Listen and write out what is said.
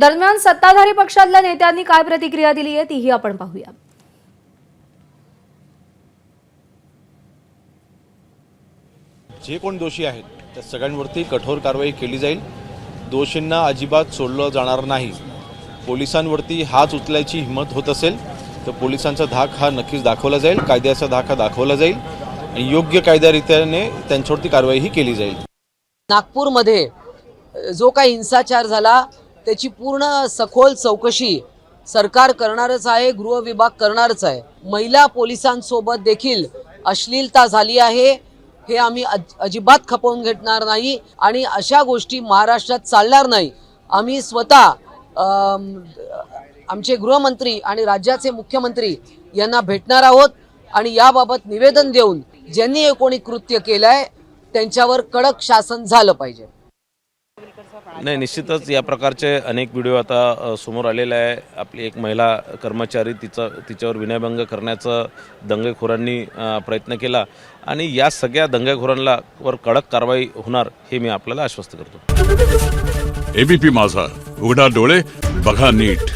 दरम्यान सत्ताधारी पक्षातल्या नेत्यांनी काय प्रतिक्रिया दिली आहे तीही आपण पाहूया। जे कोण दोषी आहेत त्या सगळ्यांवरती कठोर कारवाई केली जाईल। दोषींना अजिबात सोडलं जाणार नाही। पोलिसांवरती हात उचलायची हिंमत होत असेल तर पोलिसांचा धाक हा नक्कीच दाखवला जाईल, कायद्याचा धाक हा दाखवला जाईल आणि योग्य कायद्यारीत्याने त्यांच्यावरती कारवाईही केली जाईल। नागपूरमध्ये जो काही हिंसाचार झाला त्याची पूर्ण सखोल चौकशी सरकार करणारच आहे, गृह विभाग करणारच आहे। महिला पोलिसांसोबत देखील अश्लीलता झाली आहे हे आम्ही अजिबात खपवून घेणार नाही आणि अशा गोष्टी महाराष्ट्रात चालणार नाही। आम्ही स्वतः आमचे गृहमंत्री आणि राज्याचे मुख्यमंत्री यांना भेटणार आहोत आणि याबाबत निवेदन देऊन ज्यांनी हे कोणी कृत्य केलंय त्यांच्यावर कडक शासन झालं पाहिजे। नाही, निश्चितच या प्रकारचे अनेक व्हिडिओ आता समोर आलेले आहे। आपली एक महिला कर्मचारी तिच्यावर विनयभंग करण्याचा दंगेखोरांनी प्रयत्न केला आणि या सगळ्या दंगेखोरांना वर कडक कारवाई होणार हे मी आपल्याला आश्वस्त करतो। एबीपी माझा, उघडा डोळे बघा नीट।